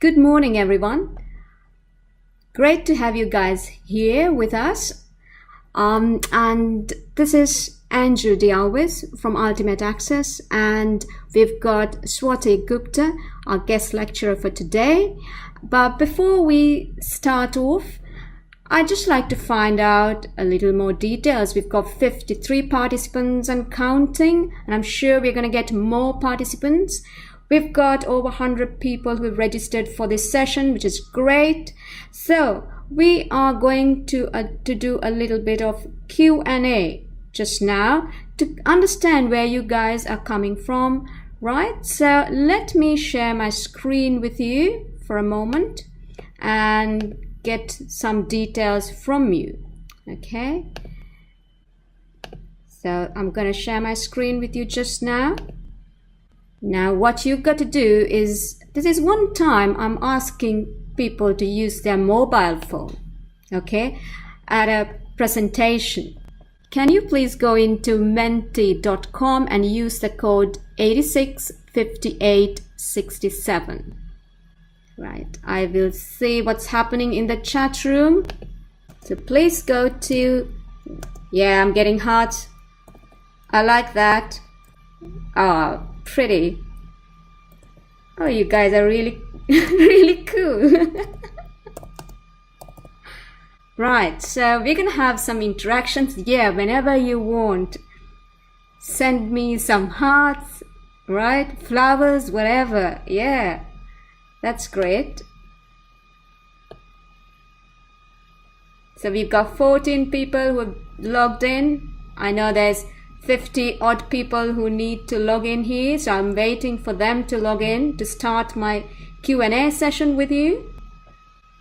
Good morning, everyone. Great to have you guys here with us. And this is Andrew Dialwis from Ultimate Access, and we've got Swati Gupta, our guest lecturer for today. But before we start off, I'd just like to find out a little more details. We've got 53 participants and counting, and I'm sure we're going to get more participants. We've got over 100 people who've registered for this session, which is great. So we are going to do a little bit of Q&A just now to understand where you guys are coming from, right? So let me share my screen with you for a moment and get some details from you, okay? So I'm going to share my screen with you just now. Now what you've got to do is, this is one time I'm asking people to use their mobile phone, okay, at a presentation. Can you please go into menti.com and use the code 865867. Right, I will see what's happening in the chat room. So please go to, yeah, I'm getting hot. I like that. Oh, pretty. Oh, you guys are really really cool. Right, so we're gonna have some interactions. Yeah, whenever you want, send me some hearts, right, flowers, whatever. Yeah, that's great. So we've got 14 people who have logged in. I know there's 50 odd people who need to log in here, so I'm waiting for them to log in to start my Q&A session with you.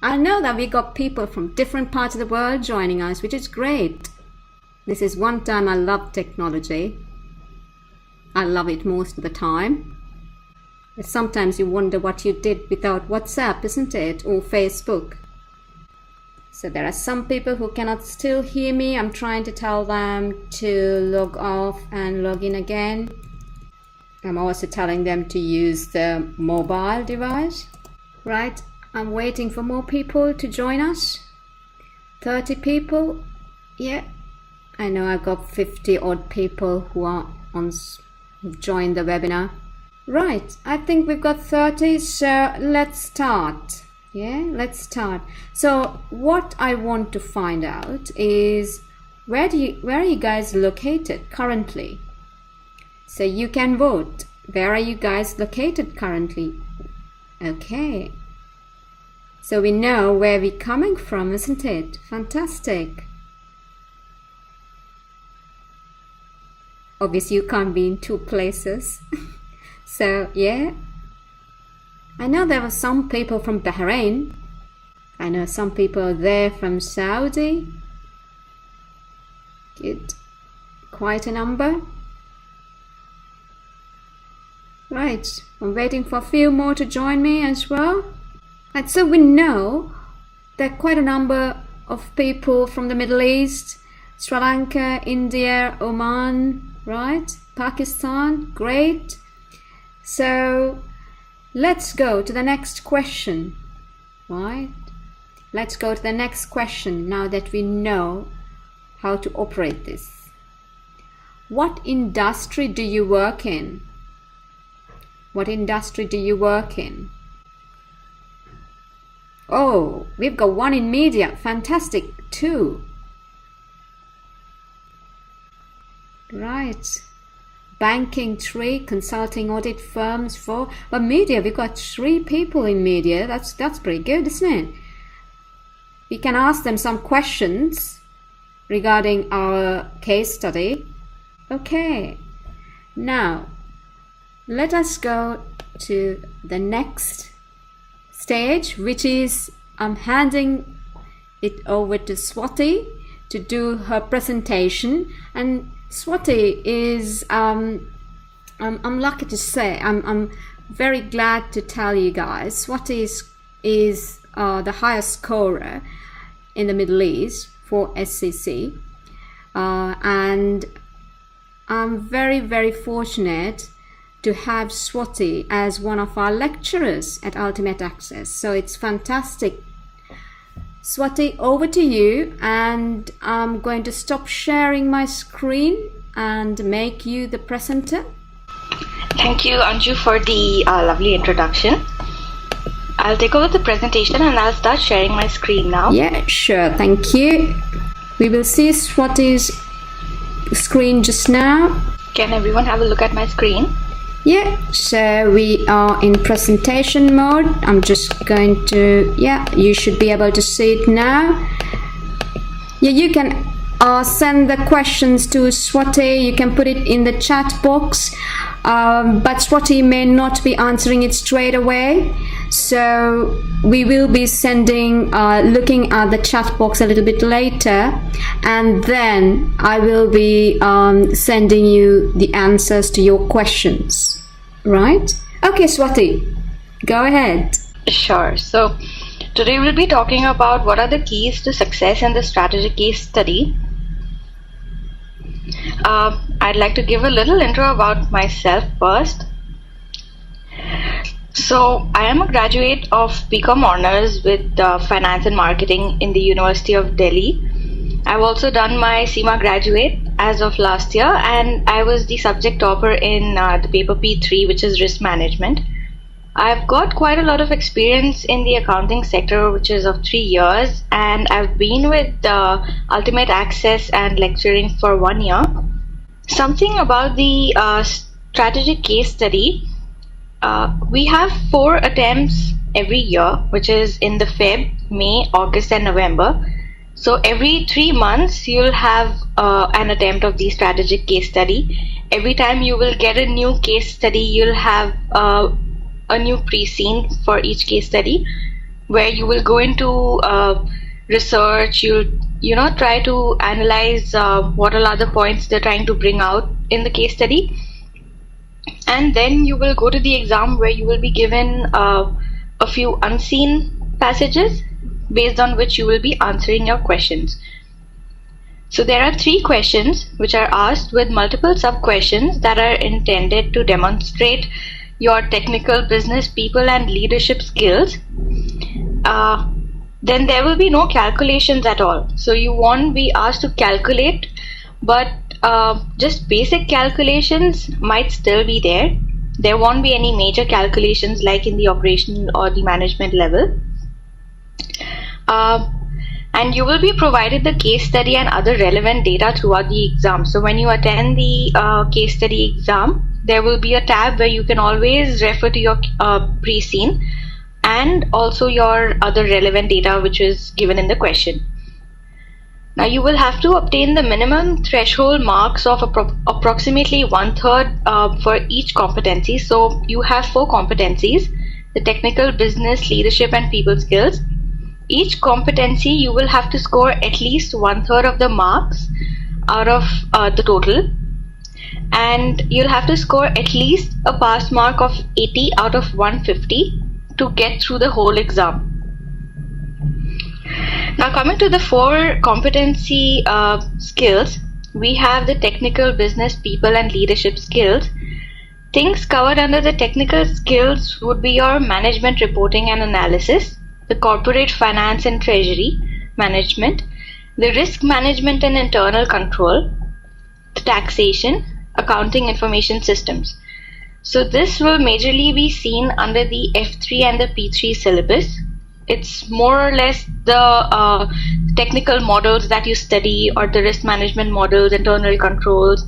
I know that we got people from different parts of the world joining us, which is great. This is one time I love technology. I love it most of the time. But sometimes you wonder what you did without WhatsApp, isn't it? Or Facebook. So there are some people who cannot still hear me. I'm trying to tell them to log off and log in again. I'm also telling them to use the mobile device. Right, I'm waiting for more people to join us. 30 people. Yeah, I know I've got 50 odd people who've joined the webinar. Right, I think we've got 30, so let's start. Yeah, let's start. So what I want to find out is where are you guys located currently? So you can vote. Where are you guys located currently? Okay. So we know where we're coming from, isn't it? Fantastic. Obviously you can't be in two places. So yeah. I know there were some people from Bahrain. I know some people there from Saudi. Good. Quite a number. Right. I'm waiting for a few more to join me as well. And so we know there are quite a number of people from the Middle East, Sri Lanka, India, Oman, right? Pakistan. Great. So let's go to the next question, right? Let's go to the next question now that we know how to operate this. What industry do you work in? What industry do you work in? Oh, we've got one in media. Fantastic. 2. Right. Banking 3, consulting, audit firms 4. But media, we've got 3 people in media. That's pretty good, isn't it? We can ask them some questions regarding our case study. Okay. Now, let us go to the next stage, which is I'm handing it over to Swati to do her presentation. And Swati is, I'm lucky to say, I'm very glad to tell you guys, Swati is the highest scorer in the Middle East for SCC, and I'm very, very fortunate to have Swati as one of our lecturers at Ultimate Access. So it's fantastic. Swati, over to you, and I'm going to stop sharing my screen and make you the presenter. Thank you, Anju, for the lovely introduction. I'll take over the presentation and I'll start sharing my screen now. Yeah, sure. Thank you. We will see Swati's screen just now. Can everyone have a look at my screen? Yeah, so we are in presentation mode. I'm just going to, you should be able to see it now. Yeah, you can send the questions to Swati. You can put it in the chat box, but Swati may not be answering it straight away. So we will be sending, looking at the chat box a little bit later, and then I will be sending you the answers to your questions, right? Okay, Swati, go ahead. Sure. So today we'll be talking about what are the keys to success in the strategic case study. I'd like to give a little intro about myself first. So I am a graduate of BCom Honors with Finance and Marketing in the University of Delhi. I've also done my CIMA graduate as of last year, and I was the subject topper in the paper P3, which is risk management. I've got quite a lot of experience in the accounting sector, which is of 3 years, and I've been with Ultimate Access and lecturing for 1 year. Something about the strategic case study. We have 4 attempts every year, which is in the Feb, May, August and November. So every 3 months you'll have an attempt of the strategic case study. Every time you will get a new case study, you'll have a new pre-scene for each case study, where you will go into research. You'll try to analyze what are the points they're trying to bring out in the case study. And then you will go to the exam, where you will be given a few unseen passages based on which you will be answering your questions. So there are 3 questions which are asked with multiple sub-questions that are intended to demonstrate your technical, business, people and leadership skills. Then there will be no calculations at all. So you won't be asked to calculate, but just basic calculations might still be there. There won't be any major calculations like in the operational or the management level. And you will be provided the case study and other relevant data throughout the exam. So when you attend the case study exam, there will be a tab where you can always refer to your pre-scene and also your other relevant data which is given in the question. Now you will have to obtain the minimum threshold marks of approximately 1/3 for each competency. So you have 4 competencies: the technical, business, leadership and people skills. Each competency you will have to score at least 1/3 of the marks out of the total, and you'll have to score at least a pass mark of 80 out of 150 to get through the whole exam. Now coming to the 4 competency skills, we have the technical, business, people and leadership skills. Things covered under the technical skills would be your management reporting and analysis, the corporate finance and treasury management, the risk management and internal control, the taxation, accounting information systems. So this will majorly be seen under the F3 and the P3 syllabus. It's more or less the technical models that you study, or the risk management models, internal controls,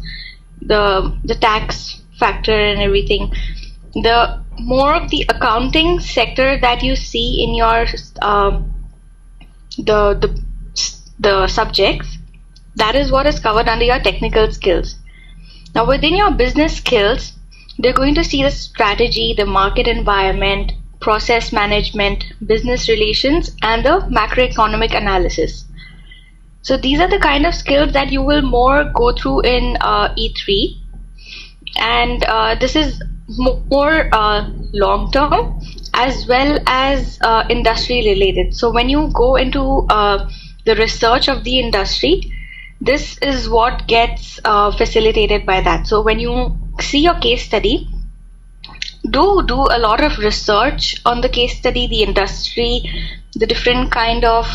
the tax factor and everything. The more of the accounting sector that you see in your the subjects, that is what is covered under your technical skills. Now within your business skills, they're going to see the strategy, the market environment, process management, business relations and the macroeconomic analysis. So these are the kind of skills that you will more go through in E3, and this is more long term as well as industry related. So when you go into the research of the industry, this is what gets facilitated by that. So when you see your case study, do a lot of research on the case study, the industry, the different kind of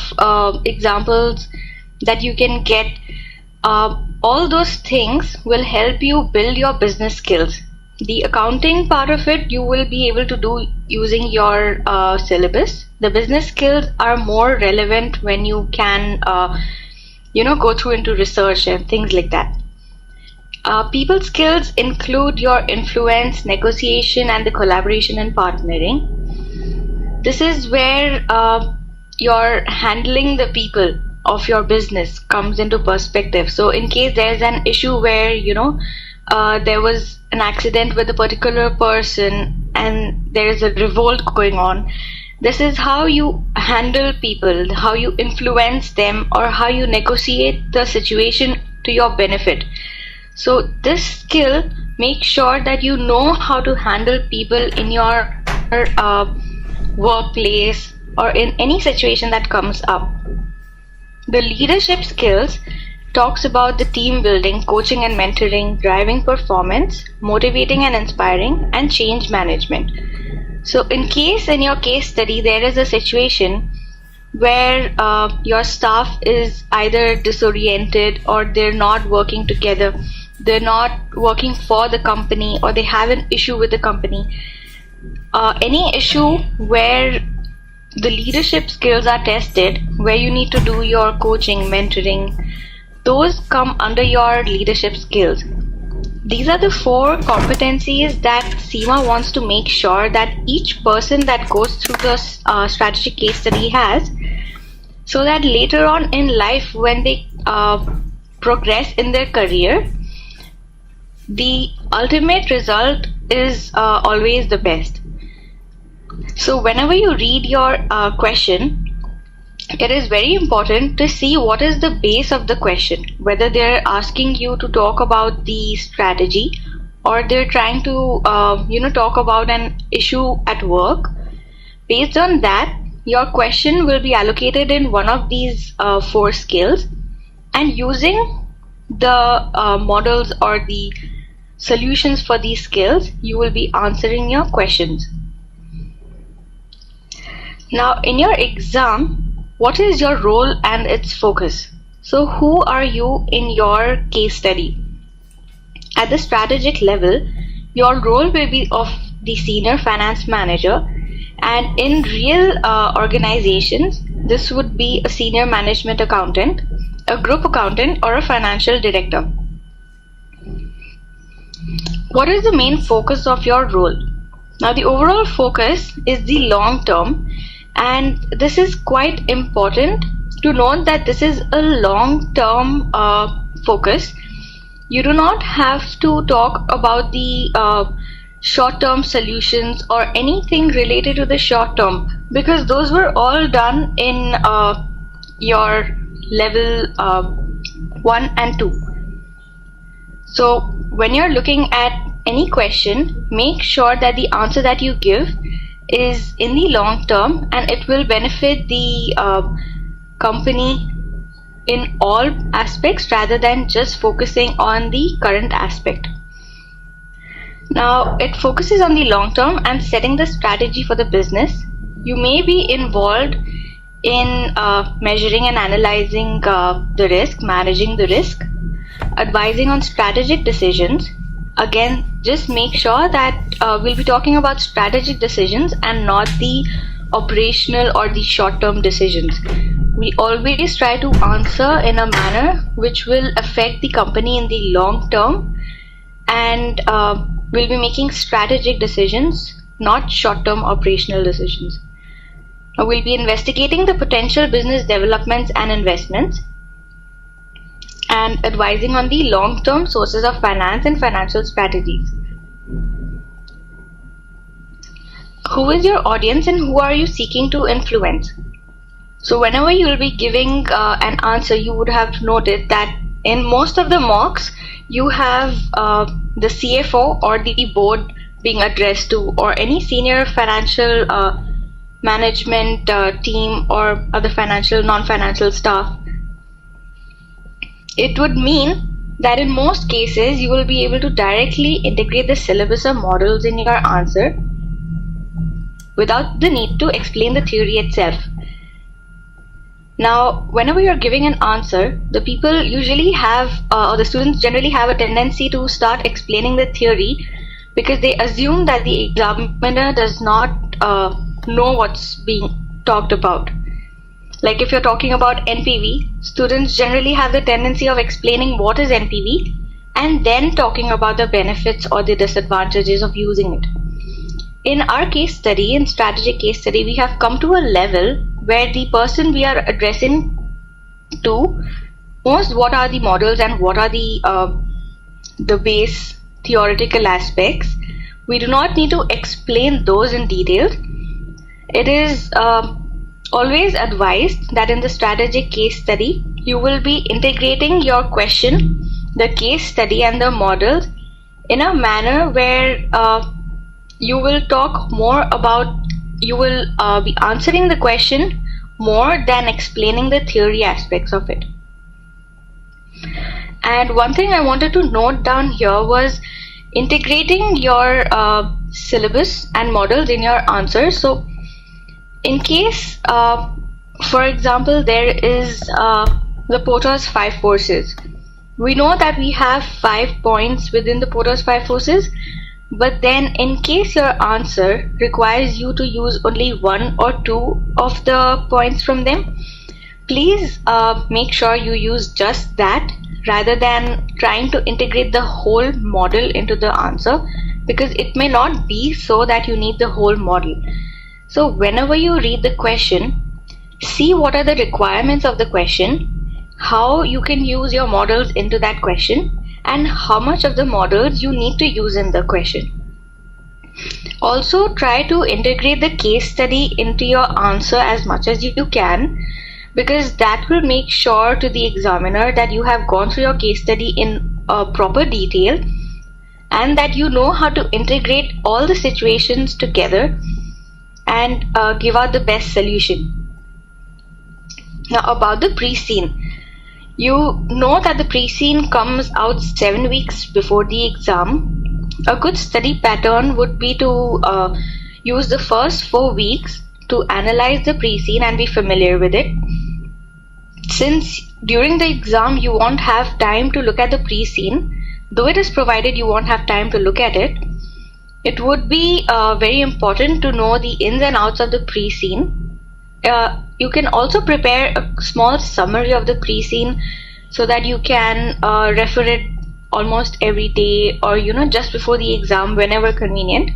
examples that you can get. All those things will help you build your business skills. The accounting part of it you will be able to do using your syllabus. The business skills are more relevant when you can go through into research and things like that. People skills include your influence, negotiation, and the collaboration and partnering. This is where your handling the people of your business comes into perspective. So in case there's an issue where there was an accident with a particular person and there is a revolt going on, this is how you handle people, how you influence them, or how you negotiate the situation to your benefit. So this skill makes sure that you know how to handle people in your workplace or in any situation that comes up. The leadership skills talks about the team building, coaching and mentoring, driving performance, motivating and inspiring, and change management. So in case in your case study there is a situation where your staff is either disoriented or they're not working together, they're not working for the company, or they have an issue with the company, any issue where the leadership skills are tested, where you need to do your coaching, mentoring, those come under your leadership skills. These are the 4 competencies that CIMA wants to make sure that each person that goes through the strategic case study has, so that later on in life when they progress in their career, the ultimate result is always the best. So whenever you read your question, it is very important to see what is the base of the question, whether they're asking you to talk about the strategy or they're trying to talk about an issue at work. Based on that, your question will be allocated in one of these 4 skills, and using the models or the solutions for these skills, you will be answering your questions. Now in your exam, what is your role and its focus? So who are you in your case study? At the strategic level, your role will be of the senior finance manager, and in real organizations, this would be a senior management accountant, a group accountant, or a financial director. What is the main focus of your role? Now the overall focus is the long term, and this is quite important to note that this is a long term focus. You do not have to talk about the short term solutions or anything related to the short term, because those were all done in your level 1 and 2. So when you're looking at any question, make sure that the answer that you give is in the long term and it will benefit the company in all aspects rather than just focusing on the current aspect. Now it focuses on the long term and setting the strategy for the business. You may be involved in measuring and analyzing the risk, managing the risk, advising on strategic decisions. Again, just make sure that we'll be talking about strategic decisions and not the operational or the short-term decisions. We always try to answer in a manner which will affect the company in the long term, and we'll be making strategic decisions, not short-term operational decisions. We'll be investigating the potential business developments and investments, and advising on the long-term sources of finance and financial strategies. Who is your audience and who are you seeking to influence? So whenever you will be giving an answer, you would have to notice that in most of the mocks, you have the CFO or the board being addressed to, or any senior financial management team or other financial, non-financial staff. It would mean that in most cases you will be able to directly integrate the syllabus or models in your answer without the need to explain the theory itself. Now, whenever you're giving an answer, the people usually have, or the students generally have a tendency to start explaining the theory because they assume that the examiner does not know what's being talked about. Like if you're talking about NPV, students generally have the tendency of explaining what is NPV and then talking about the benefits or the disadvantages of using it. In our case study, in strategic case study, we have come to a level where the person we are addressing to knows what are the models and what are the base theoretical aspects. We do not need to explain those in detail. It is always advised that in the strategic case study, you will be integrating your question, the case study and the models in a manner where you will talk more about, you will be answering the question more than explaining the theory aspects of it. And one thing I wanted to note down here was integrating your syllabus and models in your answers. So in case, for example, there is the Porter's 5 forces. We know that we have 5 points within the Porter's 5 forces, but then in case your answer requires you to use only 1 or 2 of the points from them, please make sure you use just that rather than trying to integrate the whole model into the answer, because it may not be so that you need the whole model. So whenever you read the question, see what are the requirements of the question, how you can use your models into that question, and how much of the models you need to use in the question. Also try to integrate the case study into your answer as much as you can, because that will make sure to the examiner that you have gone through your case study in proper detail and that you know how to integrate all the situations together and give out the best solution. Now about the pre-scene. You know that the pre-scene comes out 7 weeks before the exam. A good study pattern would be to use the first 4 weeks to analyze the pre-scene and be familiar with it. Since during the exam you won't have time to look at the pre-scene, though it is provided you won't have time to look at it, it would be very important to know the ins and outs of the pre-scene. You can also prepare a small summary of the pre-scene so that you can refer it almost every day or just before the exam whenever convenient.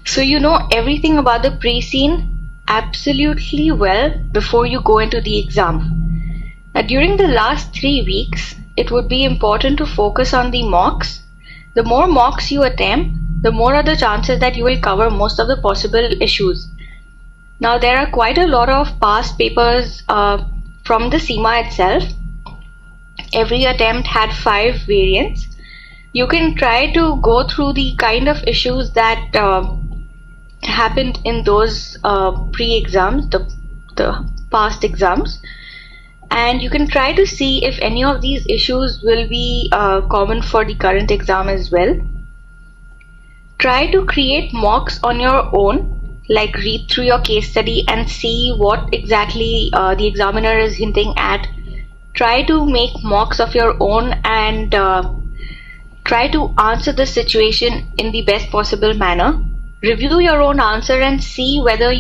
So you know everything about the pre-scene absolutely well before you go into the exam. Now, during the last 3 weeks, it would be important to focus on the mocks. The more mocks you attempt, the more are the chances that you will cover most of the possible issues. Now there are quite a lot of past papers from the CIMA itself. Every attempt had 5 variants. You can try to go through the kind of issues that happened in those pre-exams, the past exams, and you can try to see if any of these issues will be common for the current exam as well. Try to create mocks on your own, like read through your case study and see what exactly the examiner is hinting at. Try to make mocks of your own and try to answer the situation in the best possible manner. Review your own answer and see whether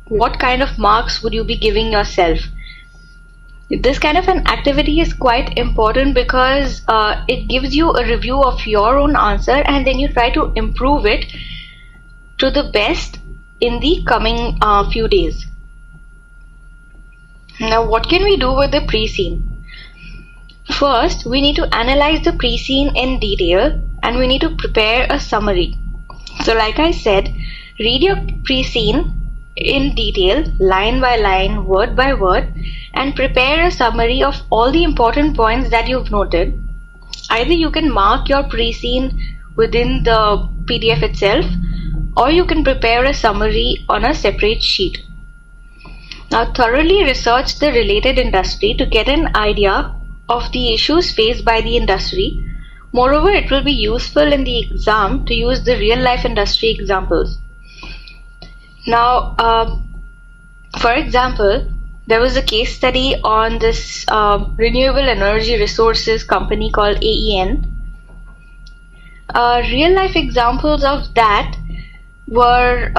what kind of marks would you be giving yourself. This kind of an activity is quite important because it gives you a review of your own answer and then you try to improve it to the best in the coming few days. Now what can we do with the pre-scene? First, we need to analyze the pre-scene in detail and we need to prepare a summary. So like I said, read your pre-scene in detail, line by line, word by word, and prepare a summary of all the important points that you've noted. Either you can mark your pre-scene within the PDF itself, or you can prepare a summary on a separate sheet. Now thoroughly research the related industry to get an idea of the issues faced by the industry. Moreover, it will be useful in the exam to use the real life industry examples. Now, for example, there was a case study on this renewable energy resources company called AEN. Real life examples of that were,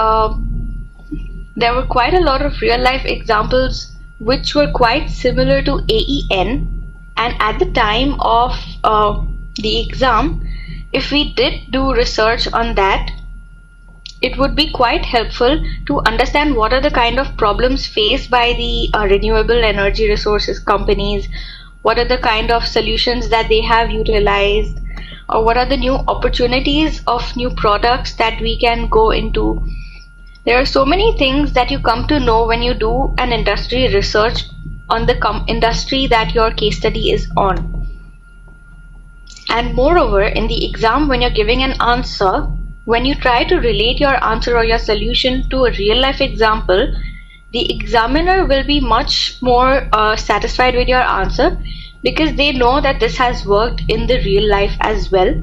there were quite a lot of real life examples which were quite similar to AEN, and at the time of the exam, if we did do research on that, it would be quite helpful to understand what are the kind of problems faced by the renewable energy resources companies, what are the kind of solutions that they have utilized, or what are the new opportunities of new products that we can go into. There are so many things that you come to know when you do an industry research on the industry that your case study is on. And moreover, in the exam, when you're giving an answer, when you try to relate your answer or your solution to a real life example, the examiner will be much more satisfied with your answer, because they know that this has worked in the real life as well.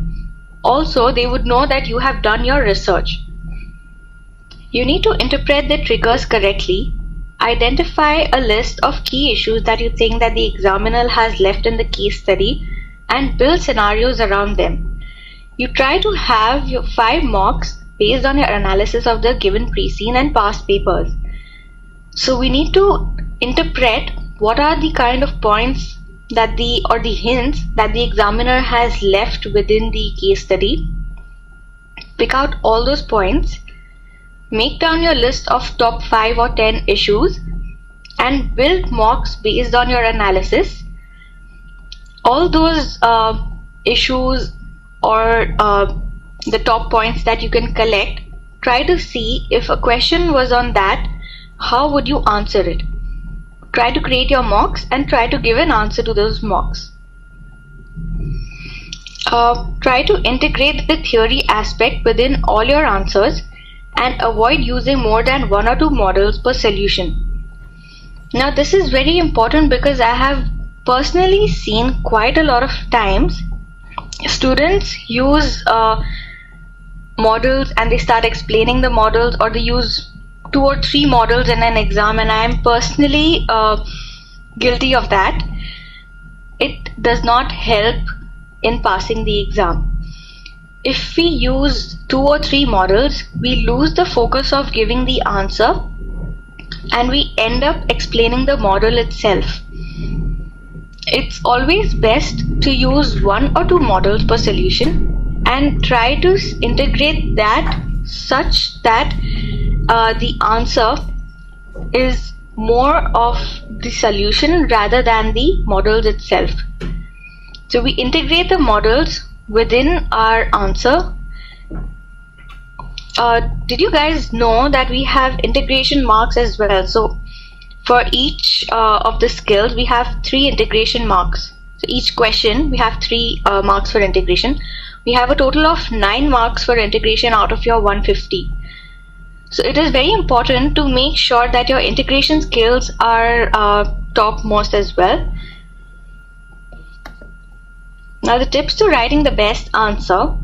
Also, they would know that you have done your research. You need to interpret the triggers correctly, identify a list of key issues that you think that the examiner has left in the case study, and build scenarios around them. You try to have your 5 marks based on your analysis of the given prescene and past papers. So we need to interpret what are the kind of points that the hints that the examiner has left within the case study. Pick out all those points, make down your list of top 5 or 10 issues, and build mocks based on your analysis. All those issues or the top points that you can collect, try to see if a question was on that, how would you answer it? Try to create your mocks and try to give an answer to those mocks. Try to integrate the theory aspect within all your answers and avoid using more than 1 or 2 models per solution. Now this is very important because I have personally seen quite a lot of times students use models and they start explaining the models, or they use 2 or 3 models in an exam, and I am personally guilty of that. It does not help in passing the exam. If we use 2 or 3 models, we lose the focus of giving the answer and we end up explaining the model itself. It's always best to use 1 or 2 models per solution and try to integrate that such that the answer is more of the solution rather than the models itself. So we integrate the models within our answer. Did you guys know that we have integration marks as well? So for each of the skills, we have 3 integration marks. So each question, we have 3 marks for integration. We have a total of 9 marks for integration out of your 150. So it is very important to make sure that your integration skills are topmost as well. Now the tips to writing the best answer.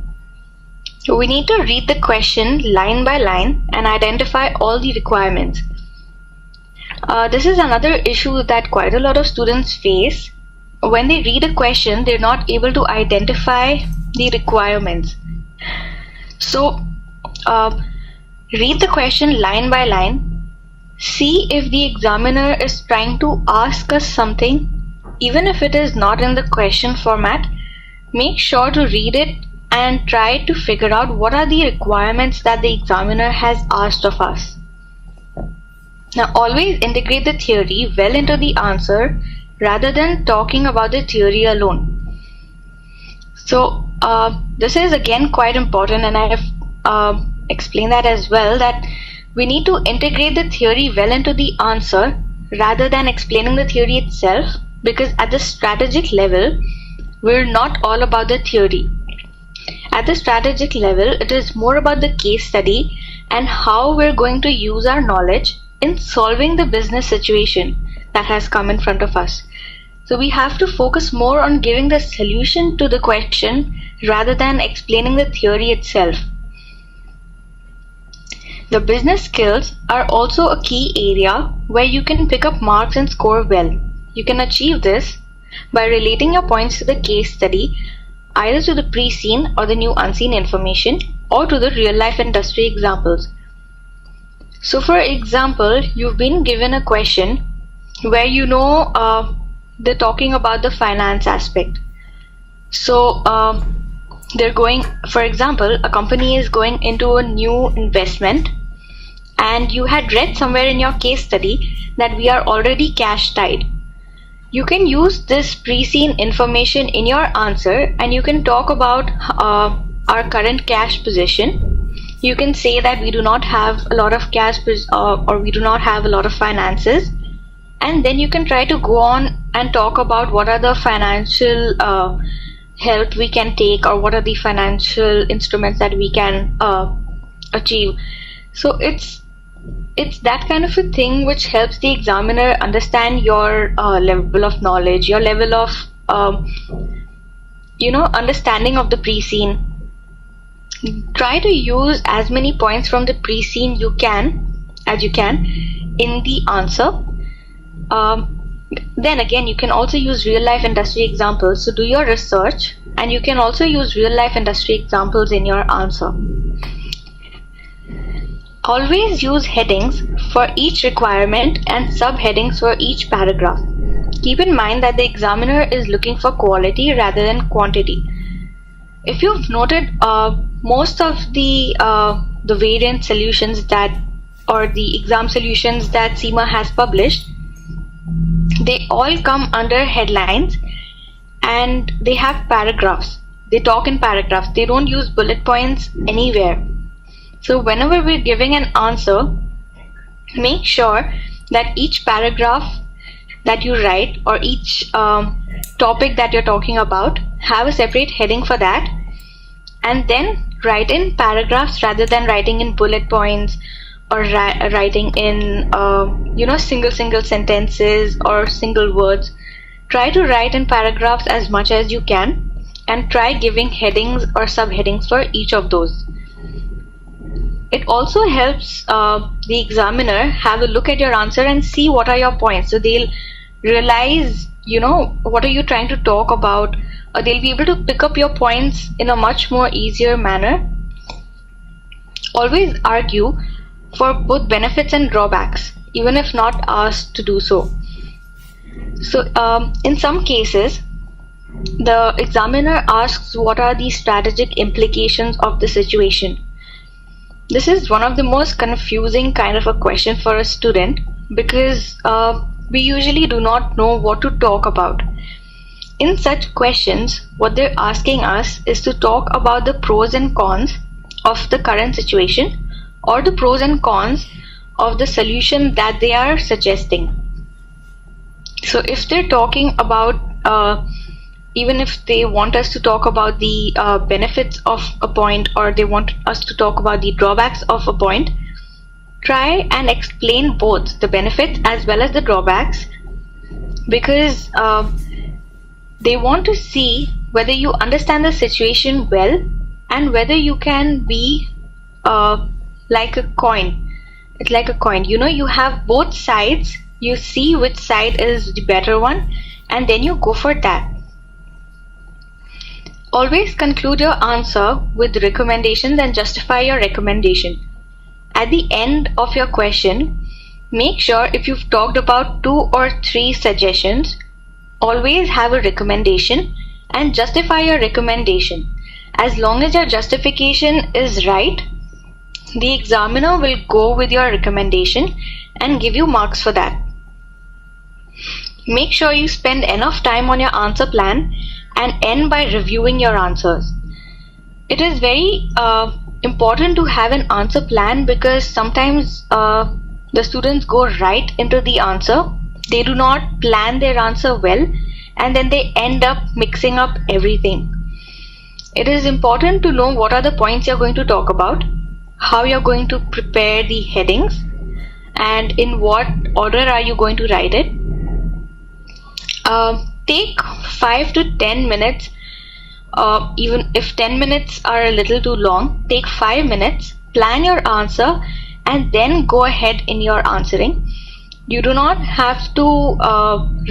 So we need to read the question line by line and identify all the requirements. This is another issue that quite a lot of students face. When they read a question, they're not able to identify the requirements. So read the question line by line. See if the examiner is trying to ask us something, even if it is not in the question format. Make sure to read it and try to figure out what are the requirements that the examiner has asked of us. Now always integrate the theory well into the answer rather than talking about the theory alone. So this is again quite important, and I have explained that as well, that we need to integrate the theory well into the answer rather than explaining the theory itself, because at the strategic level, we're not all about the theory. At the strategic level, it is more about the case study and how we're going to use our knowledge in solving the business situation that has come in front of us. So we have to focus more on giving the solution to the question rather than explaining the theory itself. The business skills are also a key area where you can pick up marks and score well. You can achieve this by relating your points to the case study, either to the pre-seen or the new unseen information, or to the real-life industry examples. So for example, you've been given a question where they're talking about the finance aspect. So they're going, for example, a company is going into a new investment, and you had read somewhere in your case study that we are already cash tied. You can use this pre-seen information in your answer, and you can talk about our current cash position. You can say that we do not have a lot of cash or we do not have a lot of finances, and then you can try to go on and talk about what are the financial help we can take, or what are the financial instruments that we can achieve. So it's that kind of a thing which helps the examiner understand your level of knowledge, your level of understanding of the pre-seen. Try to use as many points from the pre-seen as you can in the answer. Then again, you can also use real life industry examples. So do your research, and you can also use real life industry examples in your answer. Always use headings for each requirement and subheadings for each paragraph. Keep in mind that the examiner is looking for quality rather than quantity. If you've noted, most of the variant solutions or the exam solutions that CIMA has published, they all come under headlines, and they have paragraphs. They talk in paragraphs. They don't use bullet points anywhere. So whenever we're giving an answer, make sure that each paragraph that you write, or each topic that you're talking about, have a separate heading for that, and then write in paragraphs rather than writing in bullet points or writing in single sentences or single words. Try to write in paragraphs as much as you can, and try giving headings or subheadings for each of those. It also helps the examiner have a look at your answer and see what are your points. So they'll realize, what are you trying to talk about, or they'll be able to pick up your points in a much more easier manner. Always argue for both benefits and drawbacks, even if not asked to do so. So in some cases, the examiner asks what are the strategic implications of the situation. This is one of the most confusing kind of a question for a student, because we usually do not know what to talk about. In such questions, what they're asking us is to talk about the pros and cons of the current situation, or the pros and cons of the solution that they are suggesting. So if they're talking about, even if they want us to talk about the benefits of a point, or they want us to talk about the drawbacks of a point, try and explain both the benefits as well as the drawbacks, because they want to see whether you understand the situation well, and whether you can be like a coin. It's like a coin. You have both sides. You see which side is the better one, and then you go for that. Always conclude your answer with recommendations and justify your recommendation. At the end of your question, make sure if you've talked about 2 or 3 suggestions, always have a recommendation and justify your recommendation. As long as your justification is right, the examiner will go with your recommendation and give you marks for that. Make sure you spend enough time on your answer plan and end by reviewing your answers. It is very important to have an answer plan, because sometimes the students go right into the answer. They do not plan their answer well, and then they end up mixing up everything. It is important to know what are the points you're going to talk about, how you're going to prepare the headings, and in what order are you going to write it. take 5 to 10 minutes. Even if 10 minutes are a little too long, take 5 minutes, plan your answer, and then go ahead in your answering. You do not have to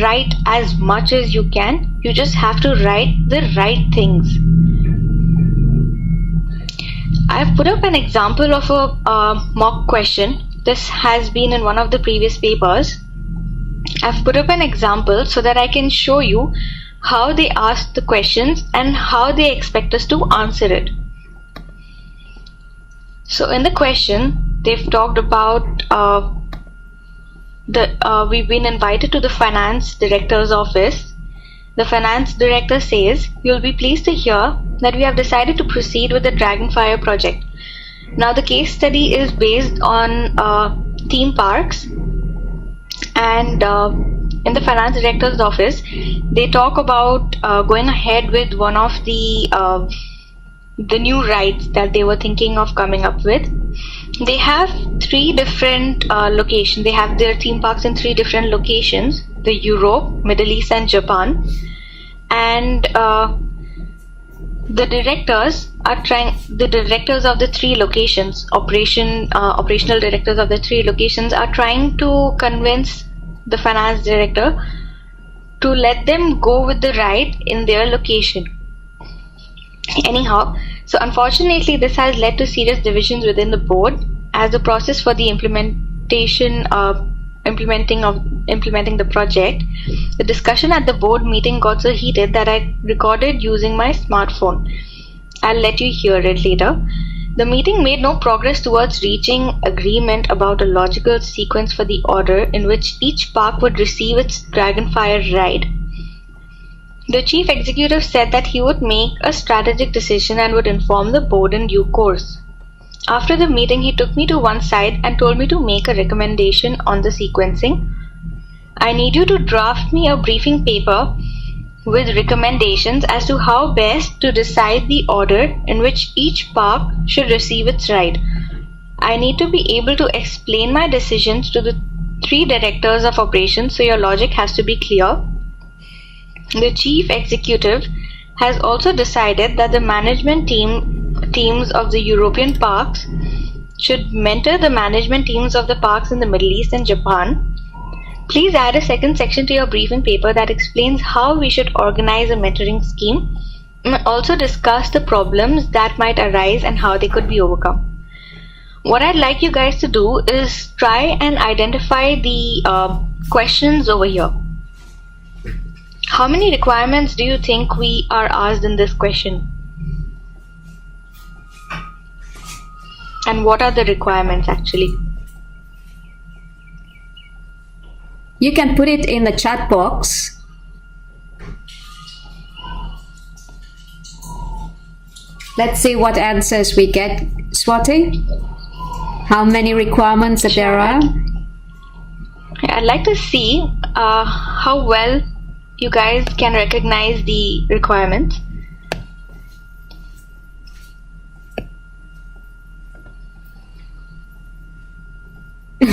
write as much as you can. You just have to write the right things. I've put up an example of a mock question. This has been in one of the previous papers. I've put up an example so that I can show you how they ask the questions and how they expect us to answer it. So in the question, they've talked about we've been invited to the finance director's office. The finance director says, "You'll be pleased to hear that we have decided to proceed with the Dragonfire project." Now the case study is based on theme parks, and in the finance director's office, they talk about going ahead with one of the new rides that they were thinking of coming up with. They have 3 different locations. They have their theme parks in 3 different locations: the Europe, Middle East, and Japan. And the directors of the 3 locations, operational directors of the 3 locations, are trying to convince the finance director to let them go with the ride in their location. Anyhow, so unfortunately this has led to serious divisions within the board, as the process for the implementing the project, the discussion at the board meeting got so heated that I recorded using my smartphone. I'll let you hear it later. The meeting made no progress towards reaching agreement about a logical sequence for the order in which each park would receive its Dragonfire ride. The chief executive said that he would make a strategic decision and would inform the board in due course. After the meeting, he took me to one side and told me to make a recommendation on the sequencing. "I need you to draft me a briefing paper with recommendations as to how best to decide the order in which each park should receive its ride. I need to be able to explain my decisions to the 3 directors of operations, so your logic has to be clear." The chief executive has also decided that the management teams of the European parks should mentor the management teams of the parks in the Middle East and Japan. Please add a second section to your briefing paper that explains how we should organize a mentoring scheme, and also discuss the problems that might arise and how they could be overcome. What I'd like you guys to do is try and identify the questions over here. How many requirements do you think we are asked in this question? And what are the requirements actually? You can put it in the chat box. Let's see what answers we get, Swati. How many requirements that there are? I'd like to see how well you guys can recognize the requirements.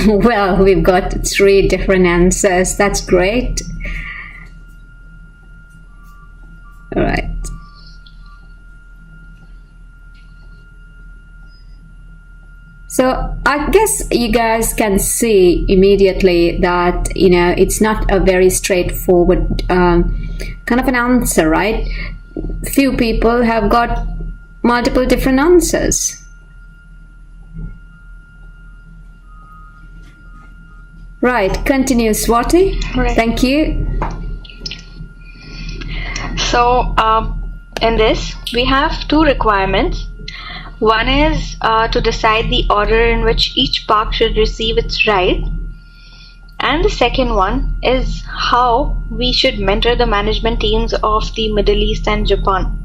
Well, we've got 3 different answers. That's great. All right. So I guess you guys can see immediately that, it's not a very straightforward kind of an answer, right? Few people have got multiple different answers. Right, continue, Swati. Right. Thank you. So in this, we have 2 requirements. One is to decide the order in which each park should receive its ride. And the second one is how we should mentor the management teams of the Middle East and Japan.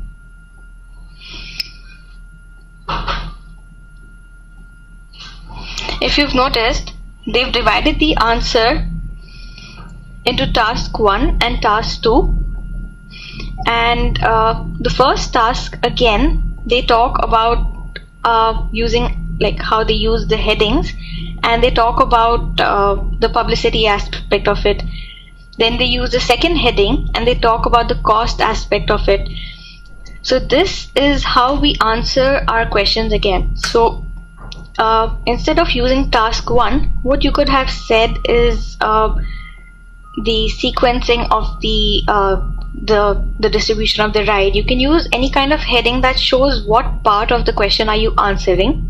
If you've noticed, they've divided the answer into task 1 and task 2. And the first task, again, they talk about using, like, how they use the headings, and they talk about the publicity aspect of it. Then they use the second heading and they talk about the cost aspect of it. So this is how we answer our questions again. So instead of using task 1, what you could have said is the sequencing of the distribution of the ride. You can use any kind of heading that shows what part of the question are you answering.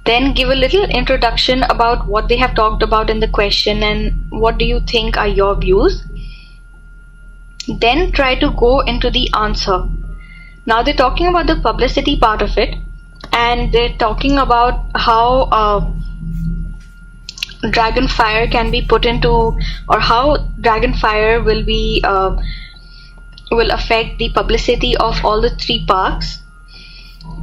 Then give a little introduction about what they have talked about in the question and what do you think are your views. Then try to go into the answer. Now they're talking about the publicity part of it, and they're talking about how Dragonfire can be put into, or how Dragonfire will affect the publicity of all the 3 parks.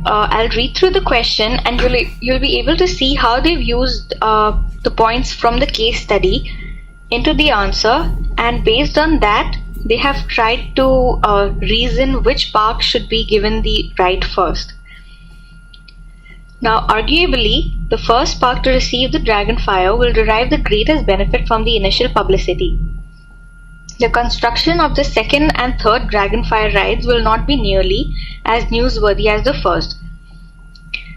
I'll read through the question and you'll be able to see how they've used the points from the case study into the answer, and based on that they have tried to reason which park should be given the ride first. Now, arguably, the first park to receive the Dragonfire will derive the greatest benefit from the initial publicity. The construction of the second and third Dragonfire rides will not be nearly as newsworthy as the first.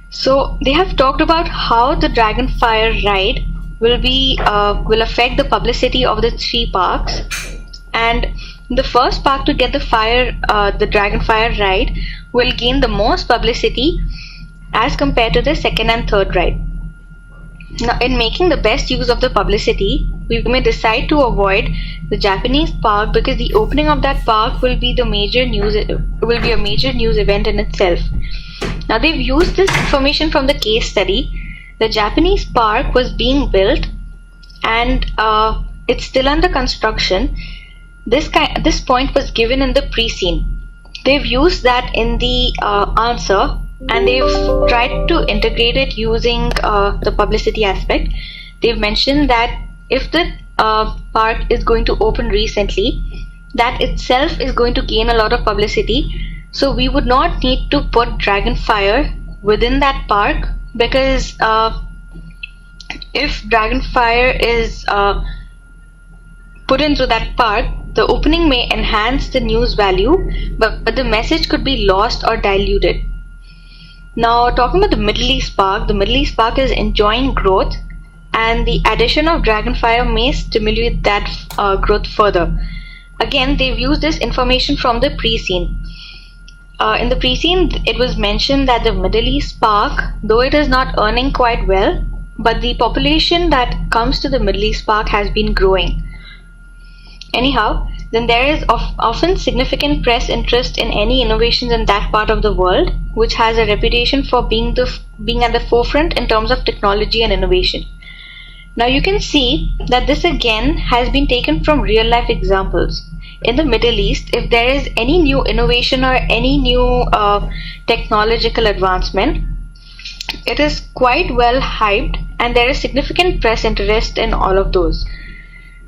So they have talked about how the Dragonfire ride will affect the publicity of the 3 parks, and the first park to get the Dragonfire ride will gain the most publicity as compared to the second and third ride. Now, in making the best use of the publicity, we may decide to avoid the Japanese park because the opening of that park will be a major news event in itself. Now, they've used this information from the case study. The Japanese park was being built and it's still under construction. This point was given in the Prescene. They've used that in the answer, and they've tried to integrate it using the publicity aspect. They've mentioned that if the park is going to open recently, that itself is going to gain a lot of publicity. So we would not need to put Dragonfire within that park, because if Dragonfire is put into that park, the opening may enhance the news value, but the message could be lost or diluted. Now, talking about the Middle East Park, the Middle East Park is enjoying growth, and the addition of Dragonfire may stimulate that growth further. Again, they've used this information from the Prescene. In the Prescene, it was mentioned that the Middle East Park, though it is not earning quite well, but the population that comes to the Middle East Park has been growing. Anyhow, then there is often significant press interest in any innovations in that part of the world, which has a reputation for being at the forefront in terms of technology and innovation. Now you can see that this again has been taken from real life examples. In the Middle East, if there is any new innovation or any new technological advancement, it is quite well hyped and there is significant press interest in all of those.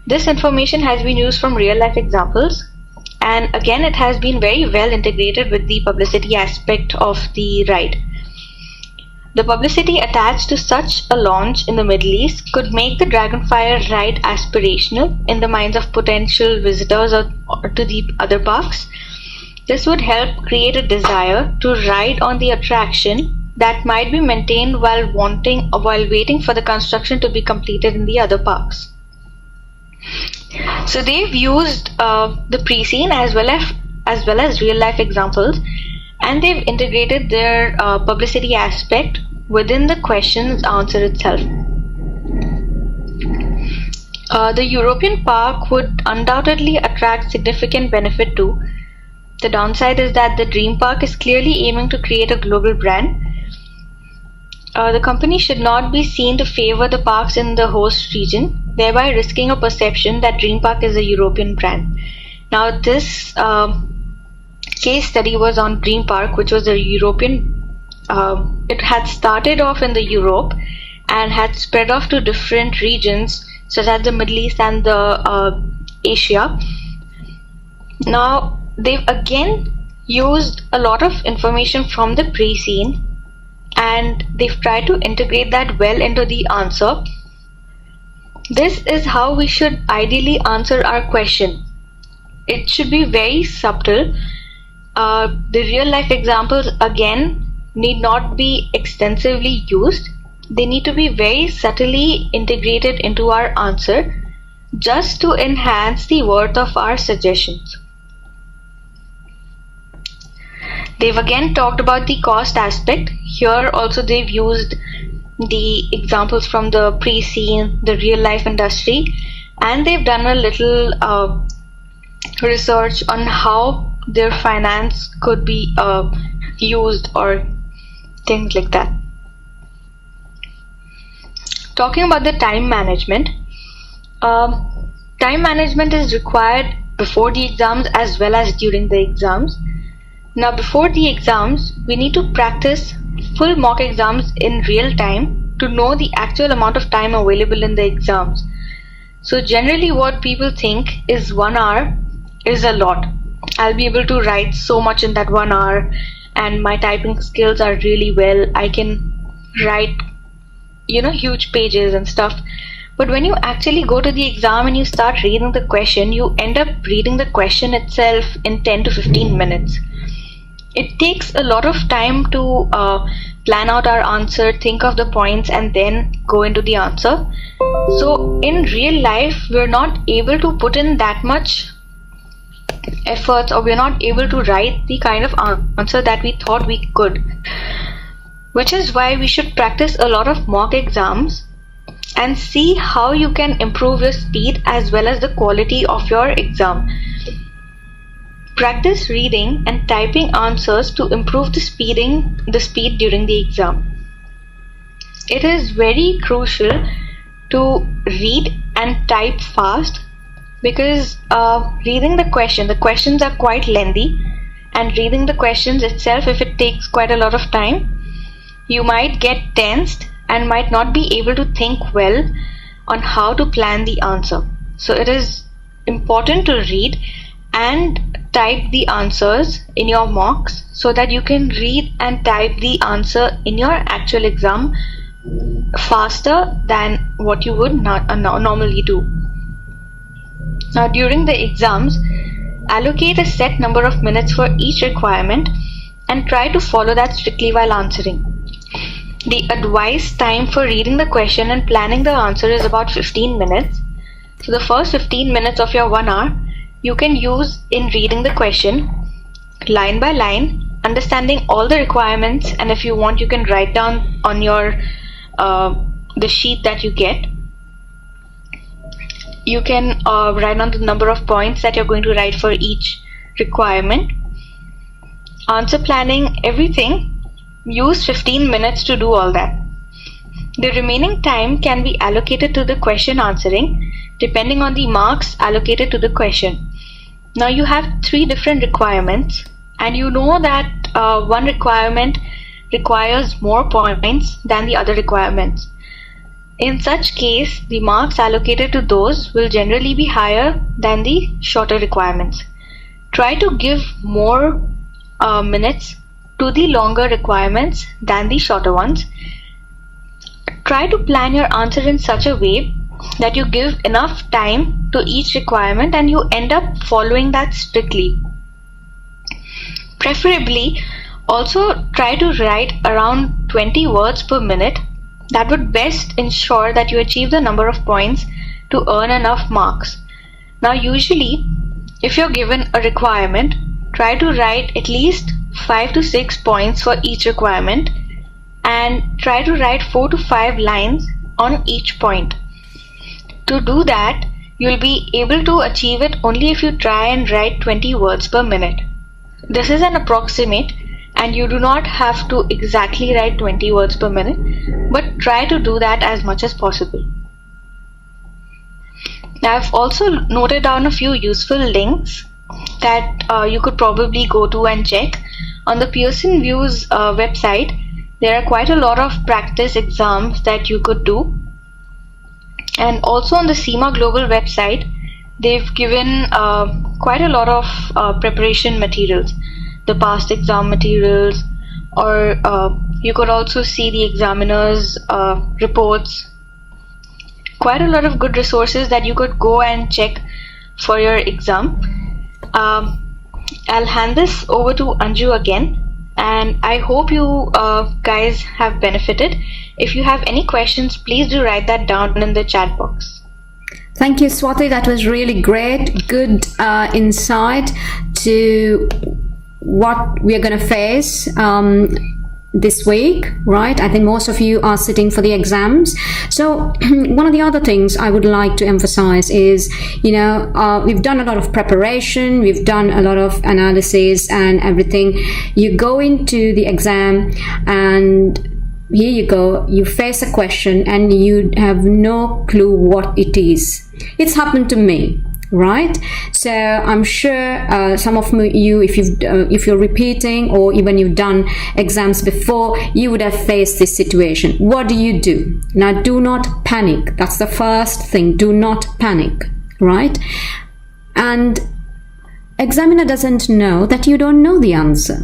This information has been used from real life examples, and again it has been very well integrated with the publicity aspect of the ride. The publicity attached to such a launch in the Middle East could make the Dragonfire ride aspirational in the minds of potential visitors or to the other parks. This would help create a desire to ride on the attraction that might be maintained while waiting for the construction to be completed in the other parks. So they've used the Prescene as well as real life examples, and they've integrated their publicity aspect within the question's answer itself. The European park would undoubtedly attract significant benefit too. The downside is that the Dream Park is clearly aiming to create a global brand. The company should not be seen to favor the parks in the host region, thereby risking a perception that Dream Park is a European brand. Now, this case study was on Dream Park, which was a European. It had started off in the Europe and had spread off to different regions, such as the Middle East and the Asia. Now, they've again used a lot of information from the Prescene, and they've tried to integrate that well into the answer. This is how we should ideally answer our question. It should be very subtle. The real life examples again need not be extensively used. They need to be very subtly integrated into our answer just to enhance the worth of our suggestions. They've again talked about the cost aspect. Here also they've used the examples from the Prescene, the real life industry, and they've done a little research on how their finance could be used or things like that. Talking about the time management, time management is required before the exams as well as during the exams. Now before the exams, we need to practice full mock exams in real time to know the actual amount of time available in the exams. So generally what people think is 1 hour is a lot. I'll be able to write so much in that 1 hour and my typing skills are really well. I can write, huge pages and stuff. But when you actually go to the exam and you start reading the question, you end up reading the question itself in 10 to 15 minutes. It takes a lot of time to plan out our answer, think of the points, and then go into the answer. So in real life, we're not able to put in that much efforts, or we're not able to write the kind of answer that we thought we could. Which is why we should practice a lot of mock exams and see how you can improve your speed as well as the quality of your exam. Practice reading and typing answers to improve the speed during the exam. It is very crucial to read and type fast because reading the questions are quite lengthy, and reading the questions itself, if it takes quite a lot of time, you might get tensed and might not be able to think well on how to plan the answer. So it is important to read and type the answers in your mocks so that you can read and type the answer in your actual exam faster than what you would not normally do. Now during the exams, allocate a set number of minutes for each requirement and try to follow that strictly while answering. The advised time for reading the question and planning the answer is about 15 minutes. So the first 15 minutes of your 1 hour you can use in reading the question line by line, understanding all the requirements, and if you want you can write down on your the sheet that you get. You can write down the number of points that you're going to write for each requirement. Answer planning, everything. Use 15 minutes to do all that. The remaining time can be allocated to the question answering depending on the marks allocated to the question. Now you have 3 different requirements, and you know that one requirement requires more points than the other requirements. In such case, the marks allocated to those will generally be higher than the shorter requirements. Try to give more minutes to the longer requirements than the shorter ones. Try to plan your answer in such a way that you give enough time to each requirement and you end up following that strictly. Preferably, also try to write around 20 words per minute. That would best ensure that you achieve the number of points to earn enough marks. Now usually, if you're given a requirement, try to write at least 5 to 6 points for each requirement and try to write 4 to 5 lines on each point. To do that, you'll be able to achieve it only if you try and write 20 words per minute. This is an approximate and you do not have to exactly write 20 words per minute, but try to do that as much as possible. Now, I've also noted down a few useful links that you could probably go to and check. On the Pearson Views website, there are quite a lot of practice exams that you could do. And also on the CIMA Global website, they've given quite a lot of preparation materials, the past exam materials, or you could also see the examiners' reports. quite a lot of good resources that you could go and check for your exam. I'll hand this over to Anju again, and I hope you guys have benefited. If you have any questions, please do write that down in the chat box. Thank you, Swati. That was really great. Good insight to what we are going to face this week, right? I think most of you are sitting for the exams. So one of the other things I would like to emphasize is, we've done a lot of preparation, we've done a lot of analysis and everything. You go into the exam and here you go, you face a question and you have no clue what it is. It's happened to me, right? So I'm sure some of you, if you're repeating or even you've done exams before, you would have faced this situation. What do? Now, do not panic. That's the first thing. Do not panic, right? And examiner doesn't know that you don't know the answer,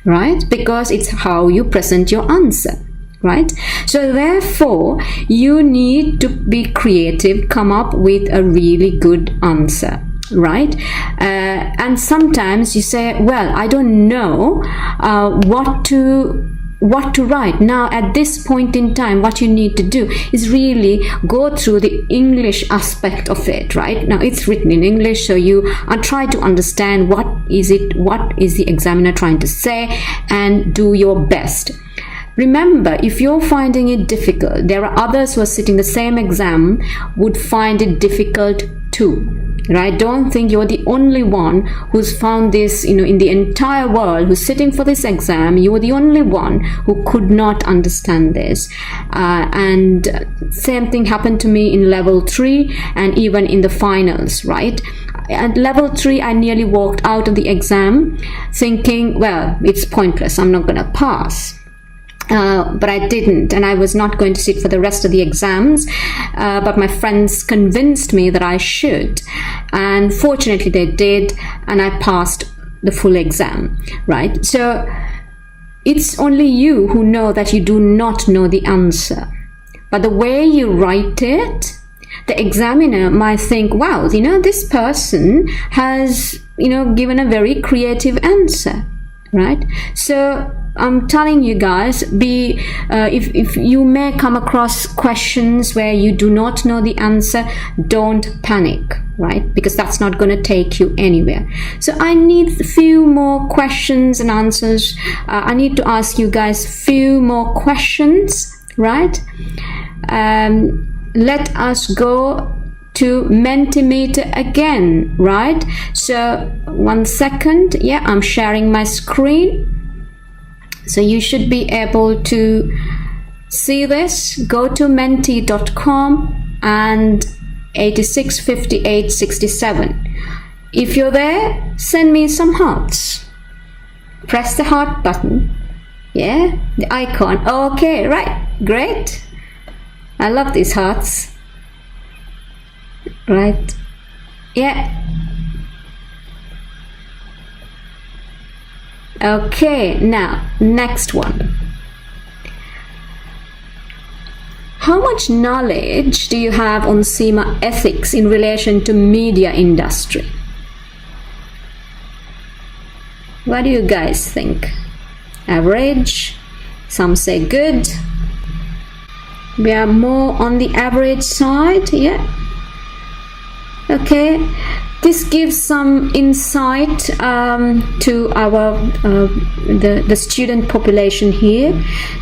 right? Because it's how you present your answer, right? So therefore, you need to be creative, come up with a really good answer, right? And sometimes you say, well, I don't know what to write. Now, at this point in time, what you need to do is really go through the English aspect of it, right? Now, it's written in English, so you try to understand what is the examiner trying to say, and do your best. Remember, if you're finding it difficult, there are others who are sitting the same exam would find it difficult too, right? Don't think you're the only one who's found this, in the entire world who's sitting for this exam. You were the only one who could not understand this. And same thing happened to me in level 3 and even in the finals, right? At level 3, I nearly walked out of the exam thinking, well, it's pointless, I'm not going to pass. But I didn't, and I was not going to sit for the rest of the exams, but my friends convinced me that I should, and fortunately they did, and I passed the full exam, right? So it's only you who know that you do not know the answer, but the way you write it, the examiner might think, wow, this person has, given a very creative answer, right? So I'm telling you guys, if you may come across questions where you do not know the answer, don't panic, right? Because that's not going to take you anywhere. So I need a few more questions and answers. I need to ask you guys few more questions, right? Let us go to Mentimeter again, right? So 1 second. Yeah, I'm sharing my screen. So you should be able to see this. Go to menti.com and 865867. If you're there, send me some hearts. Press the heart button. Yeah, the icon. Okay, right, great. I love these hearts. Right, yeah. Okay, now next one. How much knowledge do you have on CIMA ethics in relation to media industry? What do you guys think? Average? Some say good. We are more on the average side, yeah. Okay, this gives some insight to our the student population here.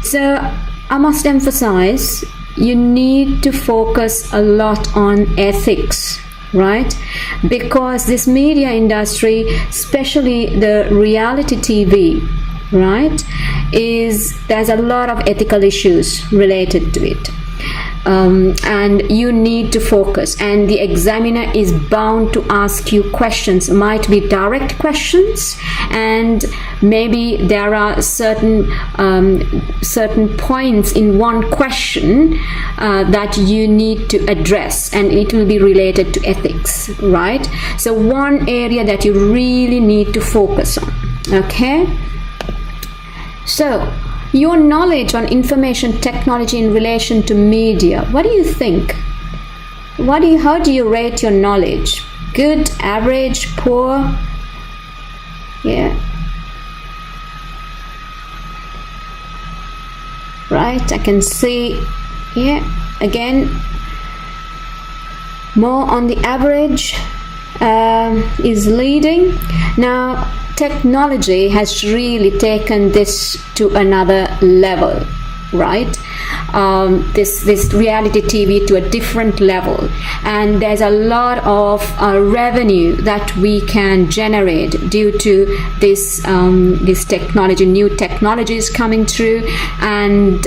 So I must emphasize, you need to focus a lot on ethics, right? Because this media industry, especially the reality TV, right, there's a lot of ethical issues related to it. And you need to focus, and the examiner is bound to ask you questions. Might be direct questions, and maybe there are certain points in one question that you need to address, and it will be related to ethics, right? So one area that you really need to focus on. Okay, so your knowledge on information technology in relation to media, what do you think? how do you rate your knowledge? Good, average, poor? Yeah. Right, I can see, yeah, again, more on the average is leading. Now, technology has really taken this to another level, right? This reality TV to a different level, and there's a lot of revenue that we can generate due to this technology, new technologies coming through, and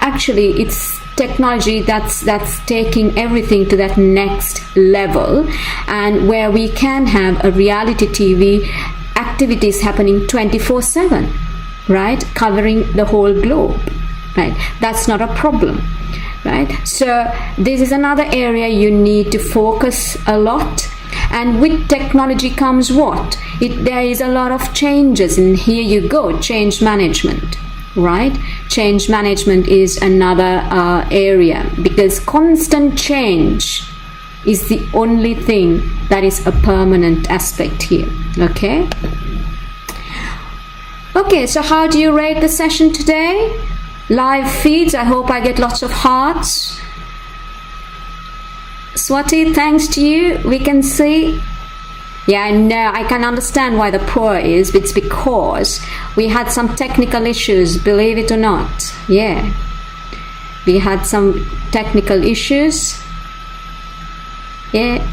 actually it's technology that's taking everything to that next level, and where we can have a reality TV activities happening 24/7, right, covering the whole globe, right? That's not a problem, right? So this is another area you need to focus a lot. And with technology comes what? There is a lot of changes, and here you go, change management, right? Change management is another area, because constant change is the only thing that is a permanent aspect here. Okay, so how do you rate the session today? Live feeds, I hope I get lots of hearts. Swati, thanks to you, we can see. Yeah, I know, I can understand why the poor is. It's because we had some technical issues, believe it or not. Yeah, we had some technical issues. Yeah,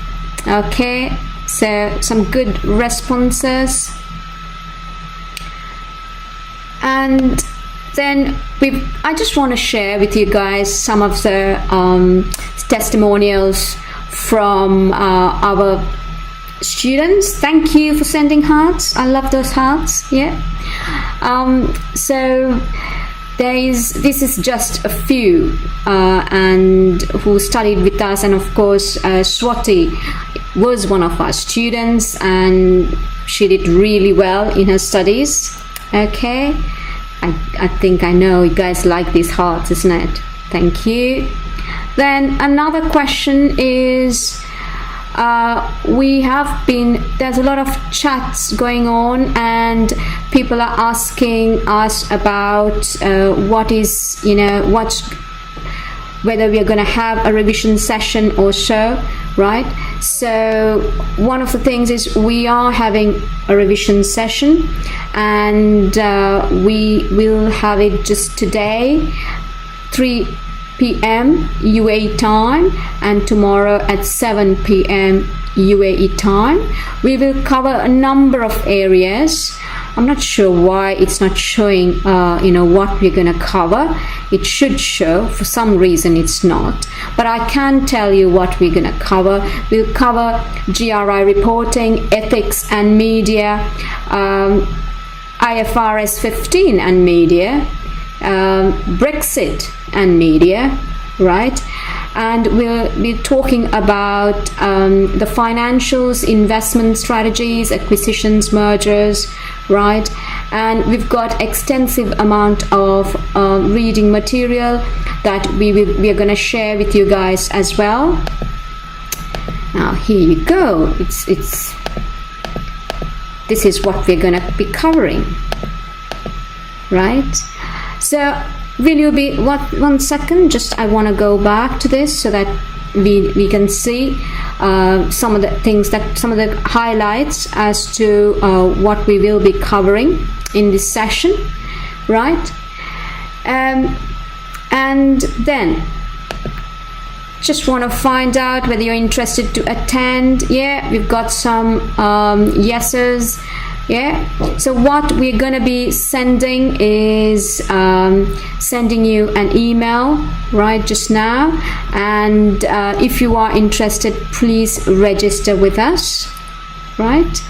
okay, so some good responses. And then I just want to share with you guys some of the testimonials from our students. Thank you for sending hearts. I love those hearts. Yeah. So this is just a few and who studied with us, and of course Swati was one of our students, and she did really well in her studies. Okay, I think I know you guys like these hearts, isn't it? Thank you. Then another question is, there's a lot of chats going on, and people are asking us about whether we are going to have a revision session or so, right? So one of the things is we are having a revision session, and we will have it just today, 3 p.m. UAE time, and tomorrow at 7 p.m. UAE time. We will cover a number of areas. I'm not sure why it's not showing what we're going to cover. It should show, for some reason it's not, but I can tell you what we're going to cover. We'll cover GRI reporting, ethics and media, IFRS 15 and media, Brexit and media, right? And we'll be talking about the financials, investment strategies, acquisitions, mergers, right? And we've got extensive amount of reading material that we are going to share with you guys as well. Now here you go. This is what we're going to be covering, right? So will you be, one second, just I want to go back to this so that we can see some of the things, some of the highlights as to what we will be covering in this session, right? And then just want to find out whether you're interested to attend. Yeah, we've got some yeses. Yeah, so what we're going to be sending is sending you an email right just now, and if you are interested, please register with us, right,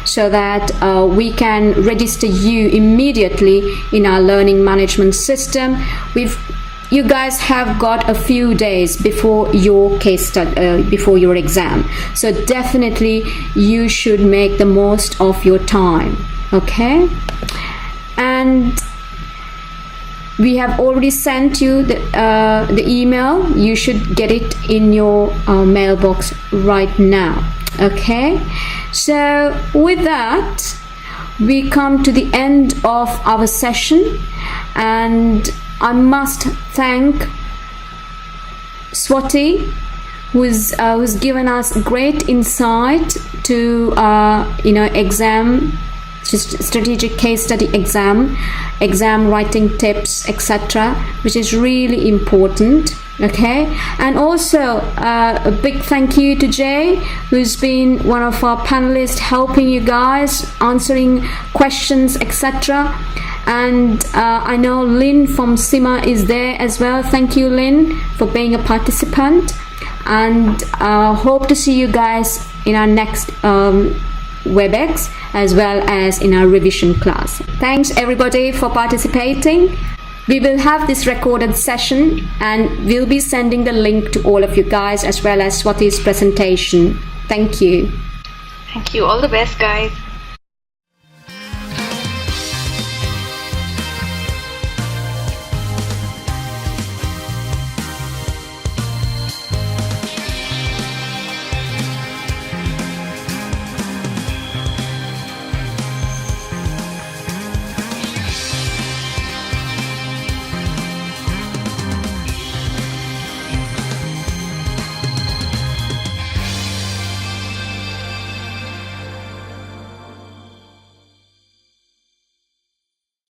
so that we can register you immediately in our learning management system. You guys have got a few days before your before your exam, so definitely you should make the most of your time, okay? And we have already sent you the email. You should get it in your mailbox right now. Okay, so with that, we come to the end of our session, and I must thank Swati, who's given us great insight to exam, strategic case study exam writing tips, etc., which is really important. Okay, and also a big thank you to Jay, who's been one of our panelists, helping you guys, answering questions, etc. And I know Lynn from CIMA is there as well. Thank you, Lynn, for being a participant, and hope to see you guys in our next WebEx, as well as in our revision class. Thanks everybody for participating. We will have this recorded session, and we'll be sending the link to all of you guys, as well as Swati's presentation. Thank you. Thank you. All the best, guys.